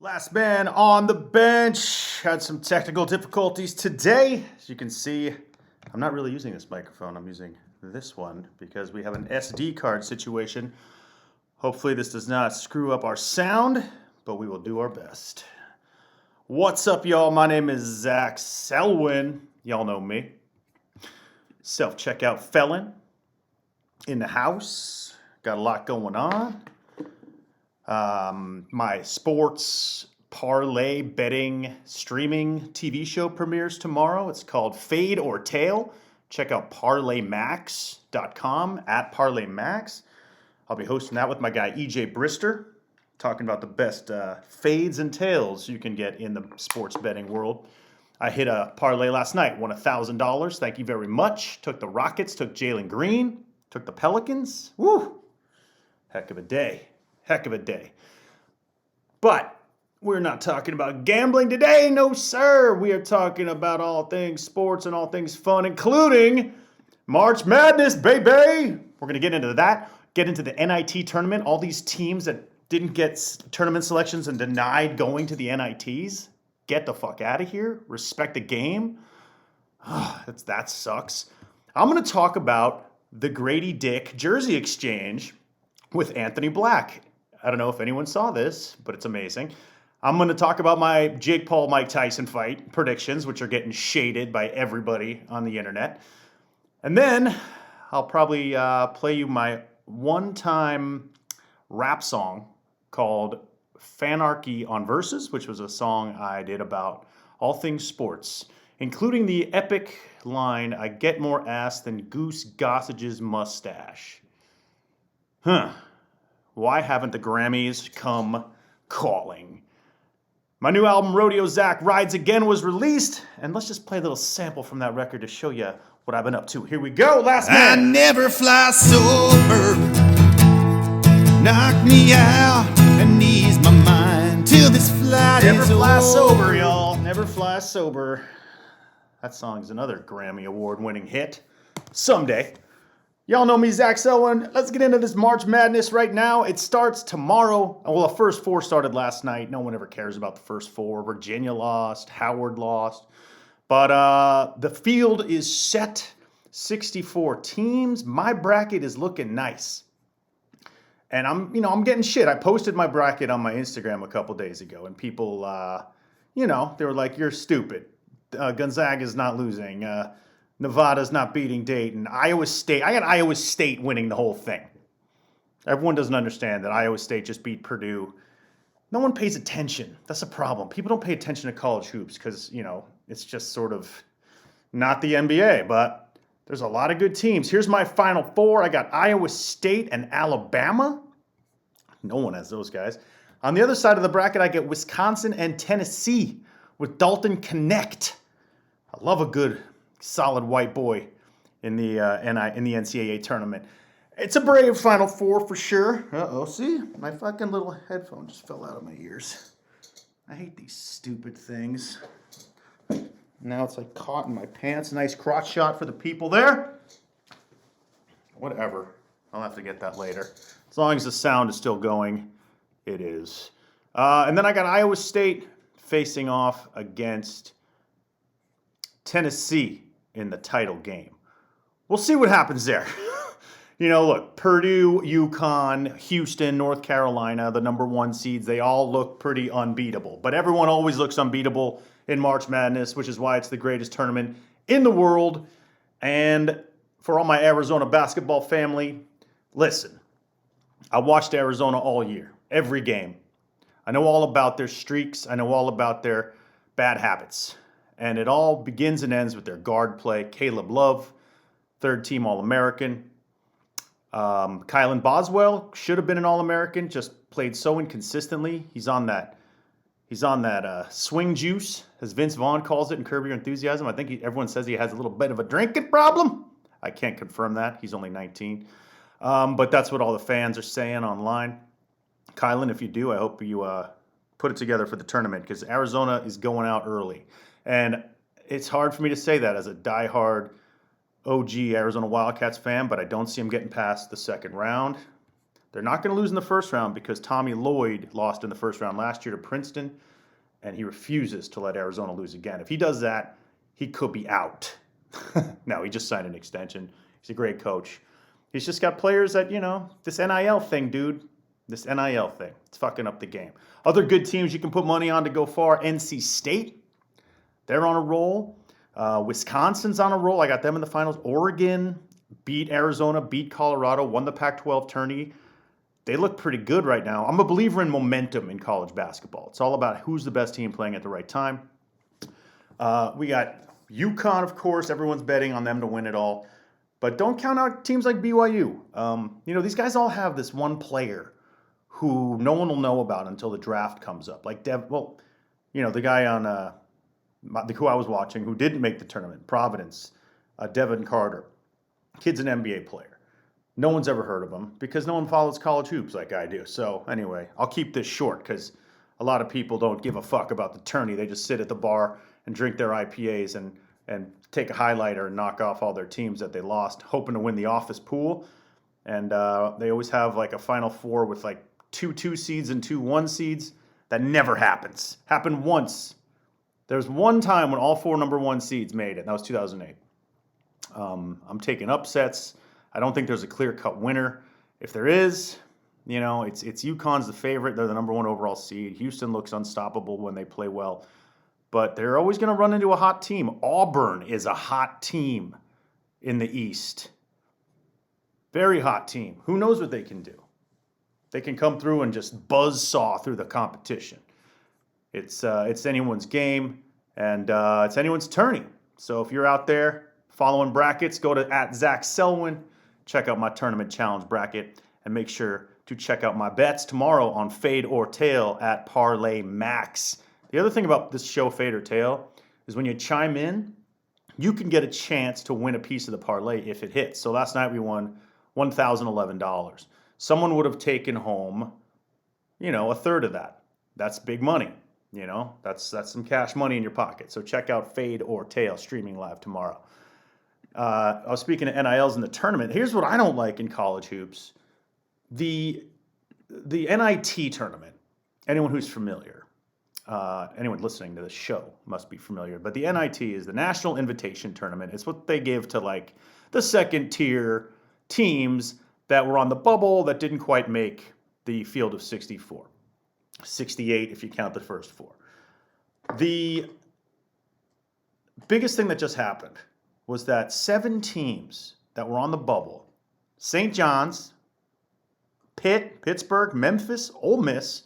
Last man on the bench. Had some technical difficulties today. As you can see, I'm not really using this microphone. I'm using this one because we have an SD card situation. Hopefully this does not screw up our sound, but we will do our best. What's up, y'all? My name is Zach Selwyn. Y'all know me. Self-checkout felon in the house. Got a lot going on. My sports parlay betting streaming TV show premieres tomorrow. It's called Fade or Tail. Check out parlaymax.com at parlaymax. I'll be hosting that with my guy EJ Brister, talking about the best fades and tails you can get in the sports betting world. I hit a parlay last night, won $1,000. Thank you very much. Took the Rockets, took Jalen Green, took the Pelicans. Woo! Heck of a day. Heck of a day. But we're not talking about gambling today, no sir. We are talking about all things sports and all things fun, including March Madness, baby. We're going to get into that, get into the NIT tournament, all these teams that didn't get tournament selections and denied going to the NITs. Get the fuck out of here. Respect the game. That sucks. I'm going to talk about the Gradey Dick jersey exchange with Anthony Black. I don't know if anyone saw this, but it's amazing. I'm going to talk about my Jake Paul-Mike Tyson fight predictions, which are getting shaded by everybody on the internet. And then I'll probably play you my one-time rap song called Fanarchy on Verses, which was a song I did about all things sports, including the epic line, "I get more ass than Goose Gossage's mustache." Why haven't the Grammys come calling? My new album, Rodeo Zach Rides Again, was released, and let's just play a little sample from that record to show you what I've been up to. Here we go, last man. I never fly sober. Knock me out and ease my mind till this flight Never is fly over. sober, y'all. Never fly sober. That song's another Grammy Award-winning hit. Someday. Y'all know me, Zach Selwyn. Let's get into this March Madness right now. It starts tomorrow. Well, the first four started last night. No one ever cares about the first four. Virginia lost. Howard lost. But the field is set. 64 teams. My bracket is looking nice. And I'm getting shit. I posted my bracket on my Instagram a couple days ago, and people, they were like, "You're stupid. Gonzaga's not losing. Nevada's not beating Dayton. Iowa State." I got Iowa State winning the whole thing. Everyone doesn't understand that Iowa State just beat Purdue. No one pays attention. That's a problem. People don't pay attention to college hoops because, it's just sort of not the NBA. But there's a lot of good teams. Here's my final four. I got Iowa State and Alabama. No one has those guys. On the other side of the bracket, I get Wisconsin and Tennessee with Dalton Connect. I love a good solid white boy in the NCAA tournament. It's a brave Final Four for sure. See? My fucking little headphone just fell out of my ears. I hate these stupid things. Now it's like caught in my pants. Nice crotch shot for the people there. Whatever. I'll have to get that later. As long as the sound is still going, it is. And then I got Iowa State facing off against Tennessee in the title game. We'll see what happens there. Look, Purdue, UConn, Houston, North Carolina, the number one seeds, they all look pretty unbeatable. But everyone always looks unbeatable in March Madness, which is why it's the greatest tournament in the world. And for all my Arizona basketball family, listen, I watched Arizona all year, every game. I know all about their streaks. I know all about their bad habits. And it all begins and ends with their guard play. Caleb Love, third-team All-American. Kylan Boswell should have been an All-American, just played so inconsistently. He's on that swing juice, as Vince Vaughn calls it in Curb Your Enthusiasm. I think everyone says he has a little bit of a drinking problem. I can't confirm that. He's only 19. But that's what all the fans are saying online. Kylan, if you do, I hope you put it together for the tournament because Arizona is going out early. And it's hard for me to say that as a diehard OG Arizona Wildcats fan, but I don't see them getting past the second round. They're not going to lose in the first round because Tommy Lloyd lost in the first round last year to Princeton, and he refuses to let Arizona lose again. If he does that, he could be out. No, he just signed an extension. He's a great coach. He's just got players that, this NIL thing, dude. This NIL thing. It's fucking up the game. Other good teams you can put money on to go far. NC State. They're on a roll. Wisconsin's on a roll. I got them in the finals. Oregon beat Arizona, beat Colorado, won the Pac-12 tourney. They look pretty good right now. I'm a believer in momentum in college basketball. It's all about who's the best team playing at the right time. We got UConn, of course. Everyone's betting on them to win it all. But don't count out teams like BYU. These guys all have this one player who no one will know about until the draft comes up. Like the guy on who I was watching who didn't make the tournament, Providence, Devin Carter. Kid's an NBA player. No one's ever heard of him because no one follows college hoops like I do. So anyway, I'll keep this short because a lot of people don't give a fuck about the tourney. They just sit at the bar and drink their IPAs and take a highlighter and knock off all their teams that they lost, hoping to win the office pool. And they always have like a Final Four with like 2 2 seeds and 2 1 seeds. That never happens. Happened once. There was one time when all 4 number 1 seeds made it, and that was 2008. I'm taking upsets. I don't think there's a clear-cut winner. If there is, it's UConn's the favorite. They're the number 1 overall seed. Houston looks unstoppable when they play well. But they're always going to run into a hot team. Auburn is a hot team in the East. Very hot team. Who knows what they can do? They can come through and just buzzsaw through the competition. It's anyone's game, and it's anyone's tourney. So if you're out there following brackets, go to @ZachSelwyn. Check out my tournament challenge bracket, and make sure to check out my bets tomorrow on Fade or Tail at Parlay Max. The other thing about this show, Fade or Tail, is when you chime in, you can get a chance to win a piece of the parlay if it hits. So last night we won $1,011. Someone would have taken home, a third of that. That's big money. That's some cash money in your pocket. So check out Fade or Tail streaming live tomorrow. I was speaking of NILs in the tournament. Here's what I don't like in college hoops. The NIT tournament, anyone who's familiar, anyone listening to this show must be familiar, but the NIT is the National Invitation Tournament. It's what they give to like the second tier teams that were on the bubble that didn't quite make the field of 64. 68 if you count the first 4. The biggest thing that just happened was that 7 teams that were on the bubble, St. John's, Pitt, Pittsburgh, Memphis, Ole Miss,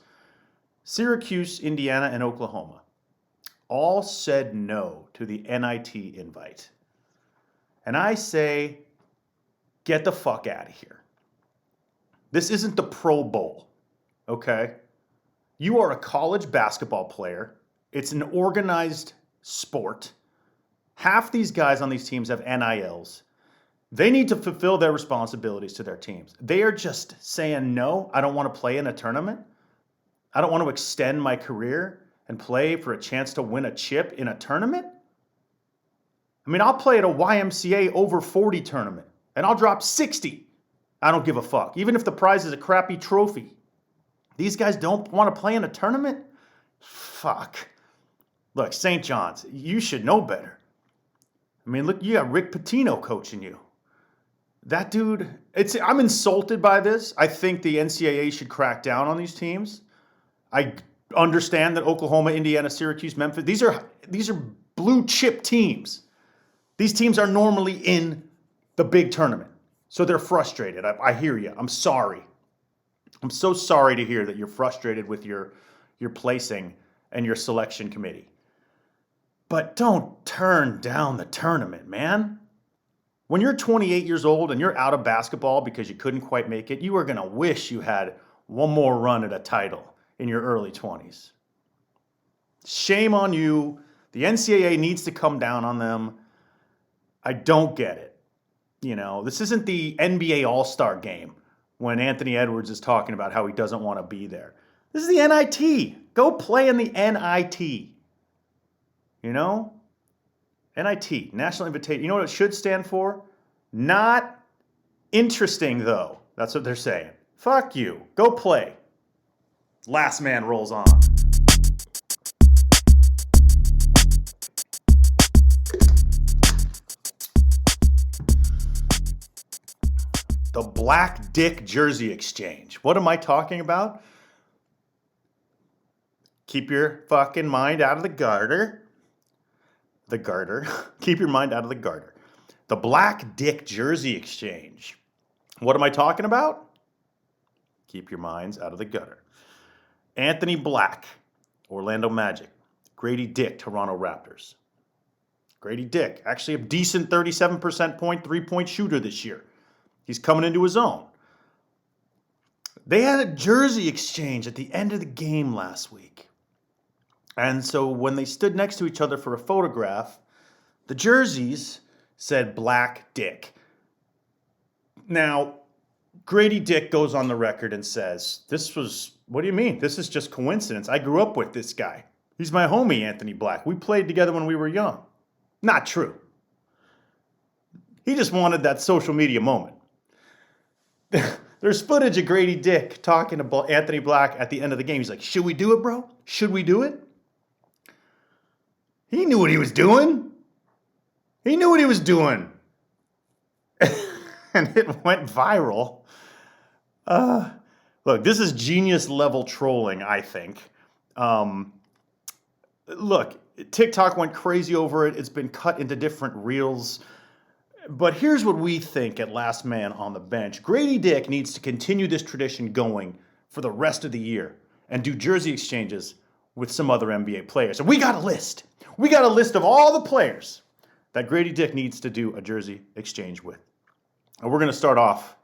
Syracuse, Indiana, and Oklahoma, all said no to the NIT invite. And I say, get the fuck out of here. This isn't the Pro Bowl, okay? You are a college basketball player. It's an organized sport. Half these guys on these teams have NILs. They need to fulfill their responsibilities to their teams. They are just saying, no, I don't want to play in a tournament. I don't want to extend my career and play for a chance to win a chip in a tournament. I mean, I'll play at a YMCA over 40 tournament, and I'll drop 60. I don't give a fuck. Even if the prize is a crappy trophy. These guys don't want to play in a tournament? Fuck. Look, St. John's, you should know better. I mean, look, you got Rick Pitino coaching you. That dude, I'm insulted by this. I think the NCAA should crack down on these teams. I understand that Oklahoma, Indiana, Syracuse, Memphis, these are blue chip teams. These teams are normally in the big tournament. So they're frustrated. I hear you. I'm sorry. I'm so sorry to hear that you're frustrated with your placing and your selection committee. But don't turn down the tournament, man. When you're 28 years old and you're out of basketball because you couldn't quite make it, you are going to wish you had one more run at a title in your early 20s. Shame on you. The NCAA needs to come down on them. I don't get it. This isn't the NBA All-Star game when Anthony Edwards is talking about how he doesn't want to be there. This is the NIT. Go play in the NIT. NIT, National Invitation. You know what it should stand for? Not interesting, though. That's what they're saying. Fuck you. Go play. Last man rolls on. The Black Dick jersey exchange. What am I talking about? Keep your fucking mind out of the garter. The garter. Keep your mind out of the garter. The Black Dick jersey exchange. What am I talking about? Keep your minds out of the gutter. Anthony Black, Orlando Magic. Gradey Dick, Toronto Raptors. Gradey Dick, actually a decent 37% point three-point shooter this year. He's coming into his own. They had a jersey exchange at the end of the game last week. And so when they stood next to each other for a photograph, the jerseys said Black Dick. Now, Gradey Dick goes on the record and says, what do you mean? This is just coincidence. I grew up with this guy. He's my homie, Anthony Black. We played together when we were young. Not true. He just wanted that social media moment. There's footage of Gradey Dick talking to Anthony Black at the end of the game. He's like, should we do it, bro? Should we do it? He knew what he was doing. He knew what he was doing. And it went viral. Look, this is genius level trolling, I think. Look, TikTok went crazy over it. It's been cut into different reels. But here's what we think at Last Man on the Bench. Gradey Dick needs to continue this tradition going for the rest of the year and do jersey exchanges with some other NBA players. And we got a list. We got a list of all the players that Gradey Dick needs to do a jersey exchange with. And we're going to start off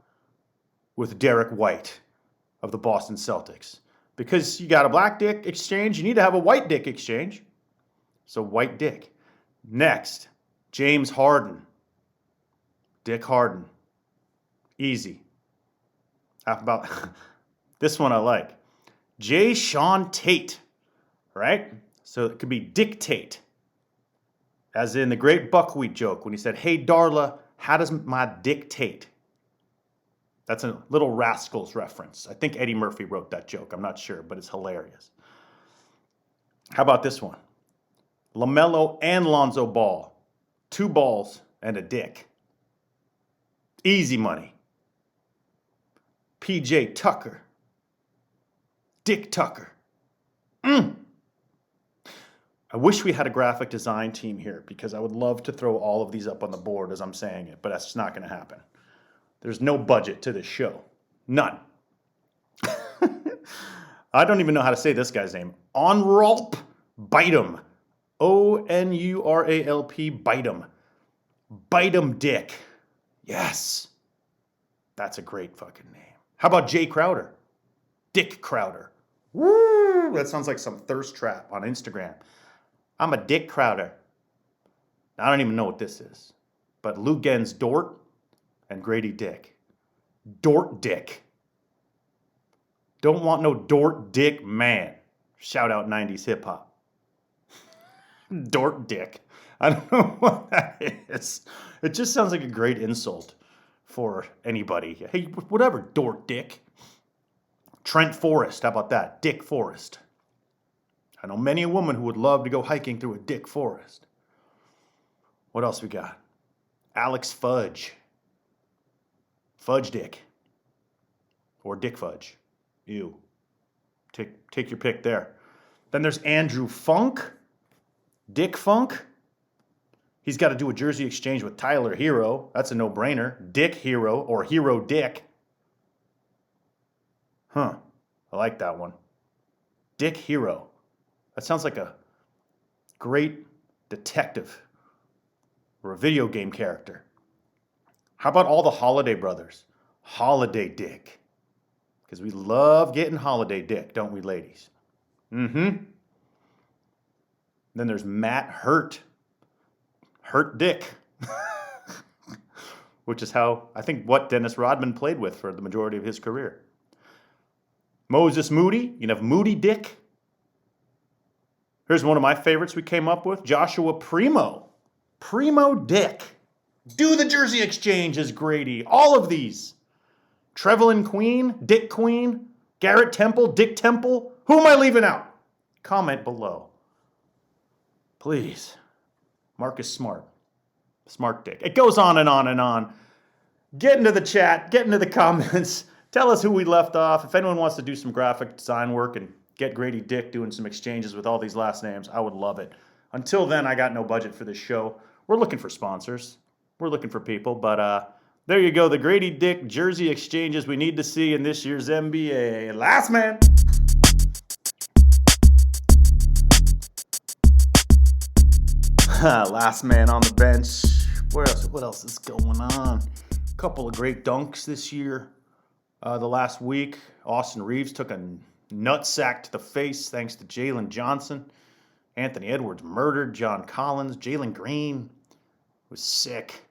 with Derek White of the Boston Celtics. Because you got a Black Dick exchange, you need to have a White Dick exchange. So White Dick. Next, James Harden. Dick Harden. Easy. How about this one I like. J. Sean Tate. Right? So it could be dictate. As in the great buckwheat joke when he said, hey, Darla, how does my dictate? That's a Little Rascals reference. I think Eddie Murphy wrote that joke. I'm not sure, but it's hilarious. How about this one? LaMelo and Lonzo Ball. 2 balls and a dick. Easy money. PJ Tucker. Dick Tucker. I wish we had a graphic design team here because I would love to throw all of these up on the board as I'm saying it, but that's just not going to happen. There's no budget to this show. None. I don't even know how to say this guy's name. Onralp Bitem. Onuralp Bitem. Bitem Dick. Yes. That's a great fucking name. How about Jay Crowder? Dick Crowder. Woo! That sounds like some thirst trap on Instagram. I'm a Dick Crowder. I don't even know what this is. But Lugens Dort and Gradey Dick. Dort Dick. Don't want no Dort Dick man. Shout out 90s hip hop. Dort Dick. I don't know what that is. It just sounds like a great insult for anybody. Hey, whatever, Dort Dick. Trent Forrest, how about that? Dick Forrest. I know many a woman who would love to go hiking through a Dick Forest. What else we got? Alex Fudge. Fudge Dick. Or Dick Fudge. Ew. Take your pick there. Then there's Andrew Funk. Dick Funk. He's got to do a jersey exchange with Tyler Hero. That's a no-brainer. Dick Hero or Hero Dick. Huh. I like that one. Dick Hero. That sounds like a great detective or a video game character. How about all the Holiday brothers? Holiday Dick. Because we love getting Holiday Dick, don't we, ladies? Then there's Matt Hurt. Hurt Dick. Which is how, I think, what Dennis Rodman played with for the majority of his career. Moses Moody. You can have Moody Dick. Here's one of my favorites we came up with. Joshua Primo. Primo Dick. Do the jersey exchanges, Grady. All of these. Trevelyan Queen, Dick Queen, Garrett Temple, Dick Temple. Who am I leaving out? Comment below. Please. Marcus Smart. Smart Dick. It goes on and on and on. Get into the chat. Get into the comments. Tell us who we left off. If anyone wants to do some graphic design work and get Gradey Dick doing some exchanges with all these last names, I would love it. Until then, I got no budget for this show. We're looking for sponsors. We're looking for people. But there you go. The Gradey Dick jersey exchanges we need to see in this year's NBA. Last man. Last man on the bench. What else is going on? A couple of great dunks this year. The last week, Austin Reeves took a nutsack to the face thanks to Jalen Johnson. Anthony Edwards murdered John Collins. Jalen Green was sick.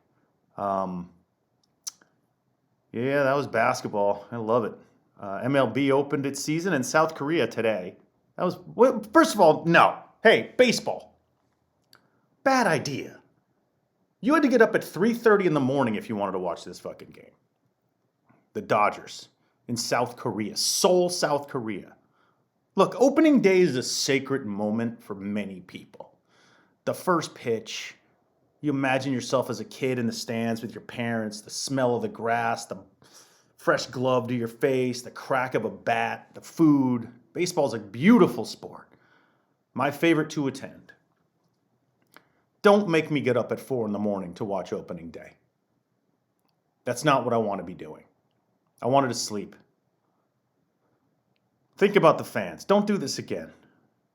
Yeah, that was basketball. I love it. MLB opened its season in South Korea today. That was, well, first of all, no. Hey, baseball. Bad idea. You had to get up at 3:30 in the morning if you wanted to watch this fucking game. The Dodgers in South Korea, Seoul, South Korea. Look, opening day is a sacred moment for many people. The first pitch, you imagine yourself as a kid in the stands with your parents, the smell of the grass, the fresh glove to your face, the crack of a bat, the food. Baseball's a beautiful sport. My favorite to attend. Don't make me get up at 4 in the morning to watch opening day. That's not what I want to be doing. I wanted to sleep. Think about the fans. Don't do this again.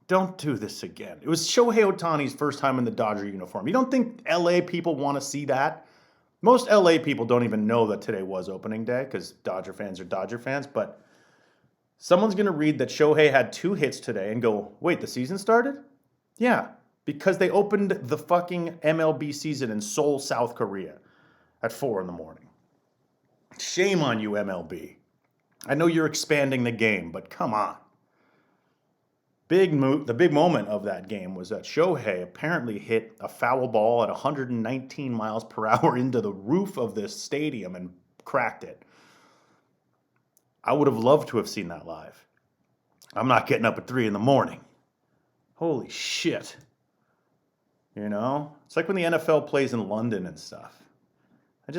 Don't do this again. It was Shohei Ohtani's first time in the Dodger uniform. You don't think LA people want to see that? Most LA people don't even know that today was opening day because Dodger fans are Dodger fans, but someone's going to read that Shohei had 2 hits today and go, wait, the season started? Yeah, because they opened the fucking MLB season in Seoul, South Korea at 4 in the morning. Shame on you, MLB. I know you're expanding the game, but come on. The big moment of that game was that Shohei apparently hit a foul ball at 119 miles per hour into the roof of this stadium and cracked it. I would have loved to have seen that live. I'm not getting up at 3 in the morning. Holy shit. You know? It's like when the NFL plays in London and stuff. I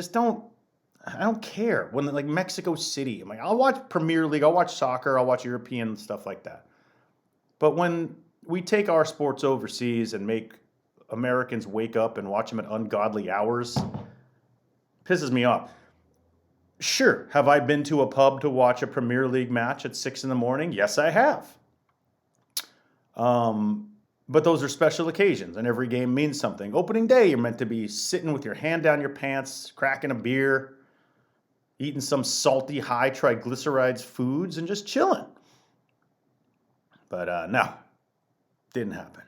don't care. When like Mexico City, I'm like, I'll watch Premier League, I'll watch soccer, I'll watch European stuff like that. But when we take our sports overseas and make Americans wake up and watch them at ungodly hours, it pisses me off. Sure, have I been to a pub to watch a Premier League match at 6 in the morning? Yes, I have. But those are special occasions, and every game means something. Opening day, you're meant to be sitting with your hand down your pants, cracking a beer, eating some salty, high triglycerides foods, and just chilling. But no, didn't happen.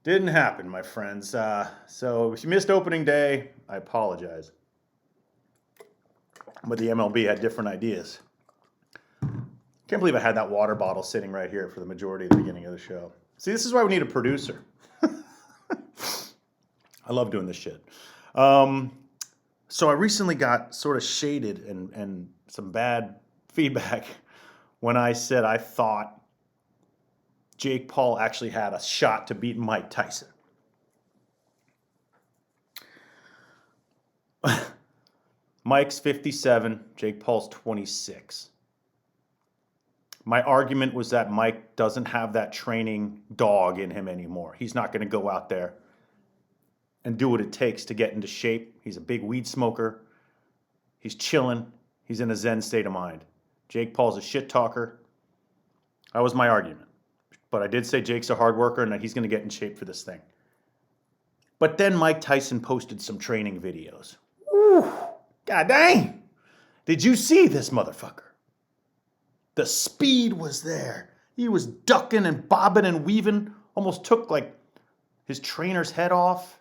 Didn't happen, my friends. So if you missed opening day, I apologize. But the MLB had different ideas. Can't believe I had that water bottle sitting right here for the majority of the beginning of the show. See, this is why we need a producer. I love doing this shit. So I recently got sort of shaded and some bad feedback when I said I thought Jake Paul actually had a shot to beat Mike Tyson. Mike's 57, Jake Paul's 26. My argument was that Mike doesn't have that training dog in him anymore. He's not going to go out there and do what it takes to get into shape. He's a big weed smoker. He's chilling. He's in a zen state of mind. Jake Paul's a shit talker. That was my argument. But I did say Jake's a hard worker and that he's going to get in shape for this thing. But then Mike Tyson posted some training videos. Woo! God dang! Did you see this motherfucker? The speed was there. He was ducking and bobbing and weaving. Almost took like his trainer's head off.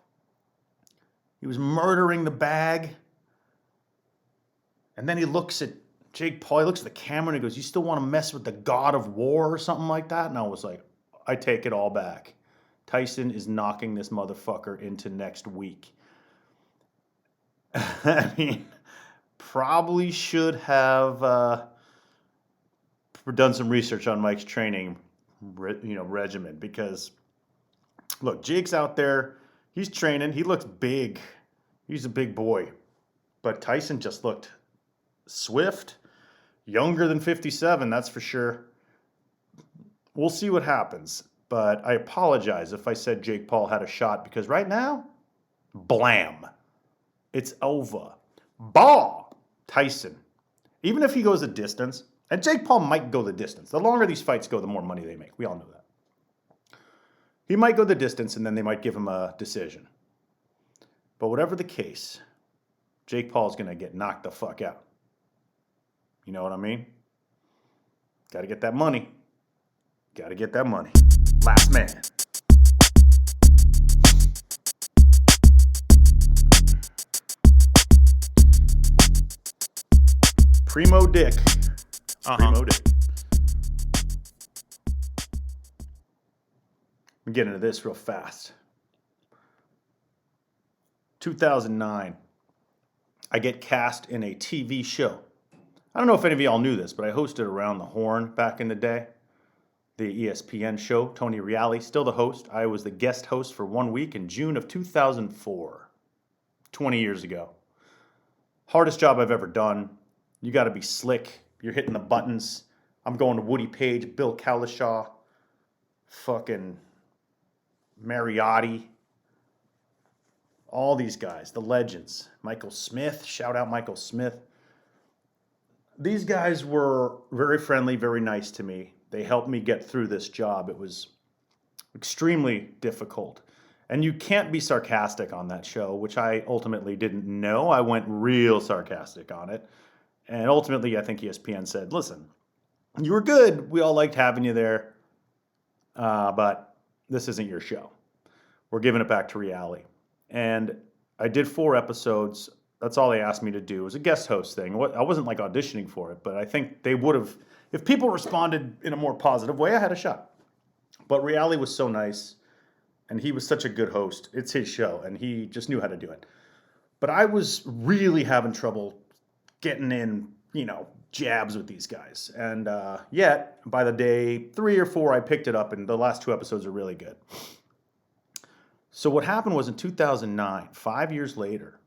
He was murdering the bag. And then he looks at Jake Paul. He looks at the camera and he goes, "You still want to mess with the god of war," or something like that? And I was like, I take it all back. Tyson is knocking this motherfucker into next week. I mean, probably should have done some research on Mike's training, regimen, because look, Jake's out there, he's training, he looks big, he's a big boy, but Tyson just looked swift, younger than 57, that's for sure. We'll see what happens, but I apologize if I said Jake Paul had a shot, because right now, blam, it's over. Ball, Tyson. Even if he goes the distance, and Jake Paul might go the distance. The longer these fights go, the more money they make. We all know that. He might go the distance, and then they might give him a decision. But whatever the case, Jake Paul's going to get knocked the fuck out. You know what I mean? Got to get that money. Got to get that money. Last man. Primo Dick. Primo Dick. Let me get into this real fast. 2009, I get cast in a TV show. I don't know if any of y'all knew this, but I hosted Around the Horn back in the day. The ESPN show, Tony Reali, still the host. I was the guest host for 1 week in June of 2004, 20 years ago. Hardest job I've ever done. You got to be slick. You're hitting the buttons. I'm going to Woody Page, Bill Cowlishaw, fucking Mariotti, all these guys, the legends. Michael Smith, shout out Michael Smith. These guys were very friendly, very nice to me. They helped me get through this job. It was extremely difficult. And you can't be sarcastic on that show, which I ultimately didn't know. I went real sarcastic on it. And ultimately, I think ESPN said, listen, you were good. We all liked having you there. But this isn't your show. We're giving it back to reality. And I did 4 episodes. That's all they asked me to do. It was a guest host thing. I wasn't like auditioning for it, but I think they would have, if people responded in a more positive way, I had a shot. But Reali was so nice, and he was such a good host. It's his show, and he just knew how to do it. But I was really having trouble getting in, jabs with these guys. And yet, by the day 3 or 4, I picked it up, and the last 2 episodes are really good. So what happened was in 2009, 5 years later,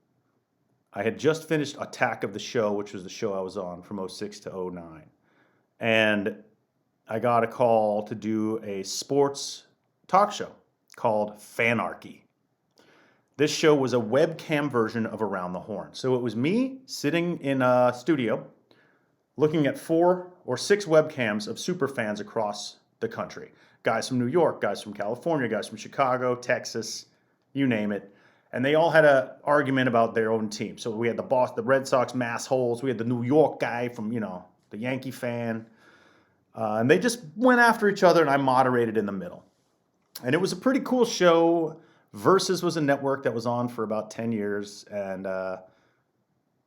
I had just finished Attack of the Show, which was the show I was on from 06 to 09. And I got a call to do a sports talk show called Fanarchy. This show was a webcam version of Around the Horn. So it was me sitting in a studio looking at 4 or 6 webcams of super fans across the country. Guys from New York, guys from California, guys from Chicago, Texas, you name it. And they all had an argument about their own team. So we had the Red Sox massholes. We had the New York guy from, the Yankee fan. And they just went after each other, and I moderated in the middle. And it was a pretty cool show. Versus was a network that was on for about 10 years. And,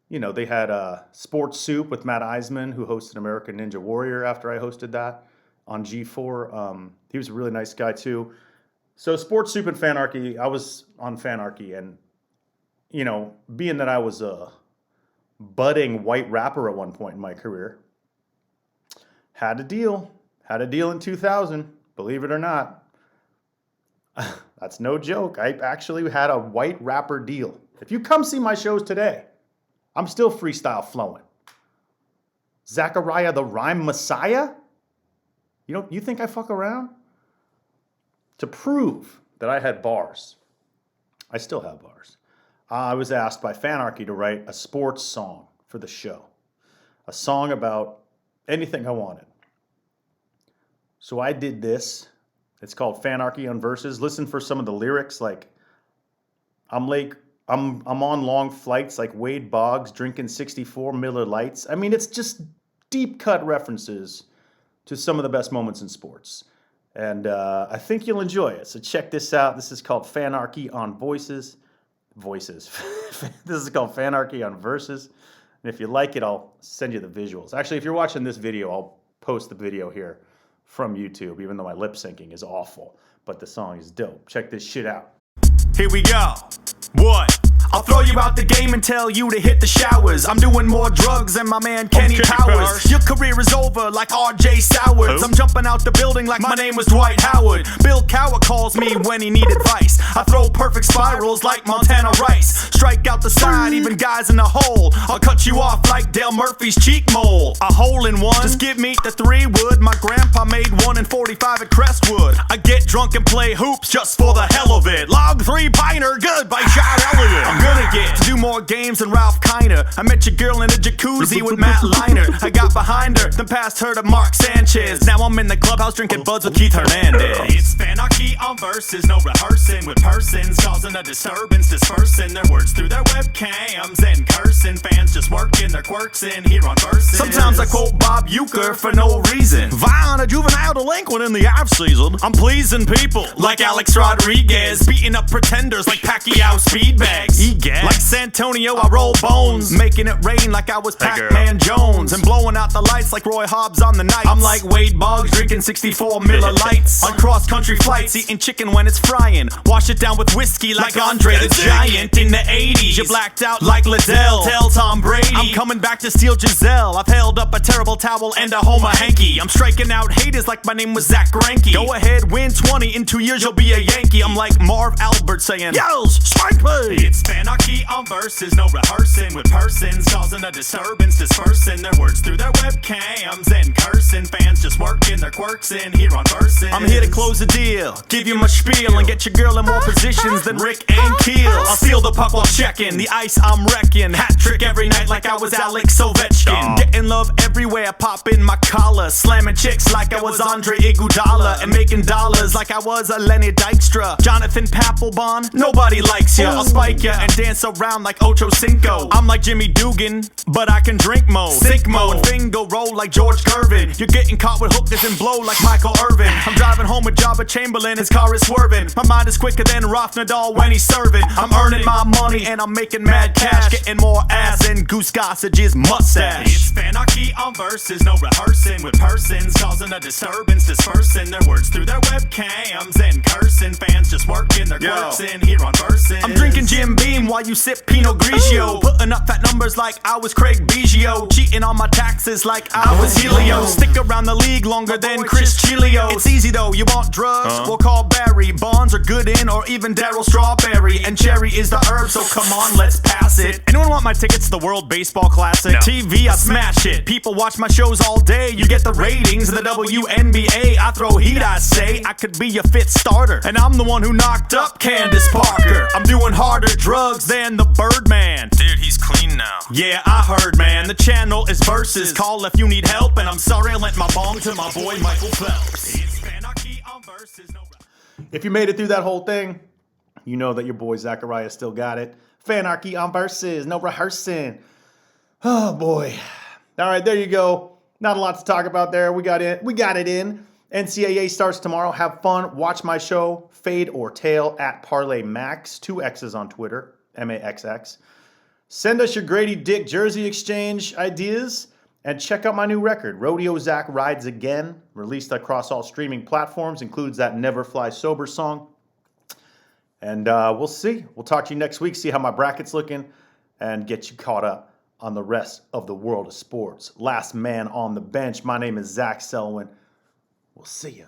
they had Sports Soup with Matt Eisman, who hosted American Ninja Warrior after I hosted that on G4. He was a really nice guy, too. So Sports Soup and Fanarchy, I was on Fanarchy. And, being that I was a budding white rapper at one point in my career, had a deal in 2000, believe it or not. That's no joke. I actually had a white rapper deal. If you come see my shows today, I'm still freestyle flowing. Zachariah the Rhyme Messiah? You think I fuck around? To prove that I had bars, I still have bars. I was asked by Fanarchy to write a sports song for the show. A song about anything I wanted. So I did this. It's called Fanarchy on Verses. Listen for some of the lyrics, like I'm on long flights like Wade Boggs drinking 64 Miller Lights. I mean, it's just deep cut references to some of the best moments in sports. And I think you'll enjoy it. So check this out. This is called Fanarchy on Voices. This is called Fanarchy on Verses. And if you like it, I'll send you the visuals. Actually, if you're watching this video, I'll post the video here from YouTube, even though my lip syncing is awful. But the song is dope. Check this shit out. Here we go. What? I'll throw you out the game and tell you to hit the showers. I'm doing more drugs than my man Kenny Powers. Your career is over like R.J. Sowers. I'm jumping out the building like my name was Dwight Howard. Bill Cowher calls me when he need advice. I throw perfect spirals like Montana Rice. Strike out the side, even guys in the hole. I'll cut you off like Dale Murphy's cheek mole. A hole in one, just give me the 3-wood. My grandpa made 1 in 45 at Crestwood. I get drunk and play hoops just for the hell of it. Log 3-piner, good by Shot Elliott. I'm gonna get to do more games than Ralph Kiner. I met your girl in a jacuzzi with Matt Liner. I got behind her, then passed her to Mark Sanchez. Now I'm in the clubhouse drinking buds with Keith Hernandez. It's Fanarchy on verses, no rehearsing with persons, causing a disturbance, dispersing their words through their webcams and cursing. Fans just working their quirks in here on verses. Sometimes I quote Bob Uecker for no reason. Violent, a juvenile delinquent in the off season. I'm pleasing people like Alex Rodriguez, beating up pretenders like Pacquiao speedbags. Like Santonio, I roll bones, making it rain like I was Pac-Man Jones, and blowing out the lights like Roy Hobbs on the night. I'm like Wade Boggs, drinking 64 Miller Lights on cross-country flights, eating chicken when it's frying. Wash it down with whiskey like Andre the Giant. In the 80s, you blacked out like Liddell. Tell Tom Brady I'm coming back to steal Giselle. I've held up a terrible towel and a Homer hanky. I'm striking out haters like my name was Zach Greinke. Go ahead, win 20, in 2 years you'll be a Yankee. I'm like Marv Albert saying, yells, strike me! It's Fanarchy on verses, no rehearsing with persons, causing a disturbance, dispersing their words through their webcams and cursing. Fans just working their quirks in here on verses. I'm here to close the deal, give you my spiel, and get your girl in more positions than Rick and Keel. I'll steal the puck while checking, the ice I'm wrecking. Hat trick every night like I was Alex Ovechkin. Getting love everywhere, pop in my collar, slamming chicks like I was Andre Iguodala, and making dollars like I was a Lenny Dykstra. Jonathan Papelbon, nobody likes ya. I'll spike ya and dance around like Ocho Cinco. I'm like Jimmy Dugan, but I can drink mo, think mo, and finger roll like George Gervin. You're getting caught with hookers and blow like Michael Irvin. I'm driving home with Jabba Chamberlain, his car is swerving. My mind is quicker than Roth Nadal when he's serving. I'm earning my money and I'm making mad cash, getting more ass than Goose Gossage's mustache. It's Fanarchy on verses, no rehearsing with persons, causing a disturbance, dispersing their words through their webcams and cursing. Fans just working their quirks in here on verses. I'm drinking Jim Beam while you sip Pinot Grigio, putting up fat numbers like I was Craig Biggio, cheating on my taxes like I was Helio. Stick around the league longer than Chris Chilio. It's easy though, you want drugs? We'll call Barry. Bonds are good in, or even Daryl Strawberry, and cherry is the herb, so come on, let's pass it. Anyone want my tickets to the World Baseball Classic? No. TV, I smash it. People watch my shows all day. You get the ratings of the WNBA. I throw heat, I say. I could be a fit starter, and I'm the one who knocked up Candace Parker. I'm doing harder drugs than the Birdman. Dude, he's clean now. Yeah, I heard, man. The channel is Versus. Call if you need help, and I'm sorry I lent my bong to my boy Michael Phelps. It's Fanarchy on Versus. No. If you made it through that whole thing, you know that your boy Zachariah still got it. Fanarchy on verses, no rehearsing. Oh boy. All right, there you go. Not a lot to talk about there. We got it in. NCAA starts tomorrow. Have fun. Watch my show, Fade or Tail, at Parlay Max. 2 X's on Twitter, MAXX. Send us your Gradey Dick jersey exchange ideas. And check out my new record, Rodeo Zach Rides Again, released across all streaming platforms, includes that Never Fly Sober song. And we'll see. We'll talk to you next week, see how my bracket's looking, and get you caught up on the rest of the world of sports. Last man on the bench. My name is Zach Selwyn. We'll see ya.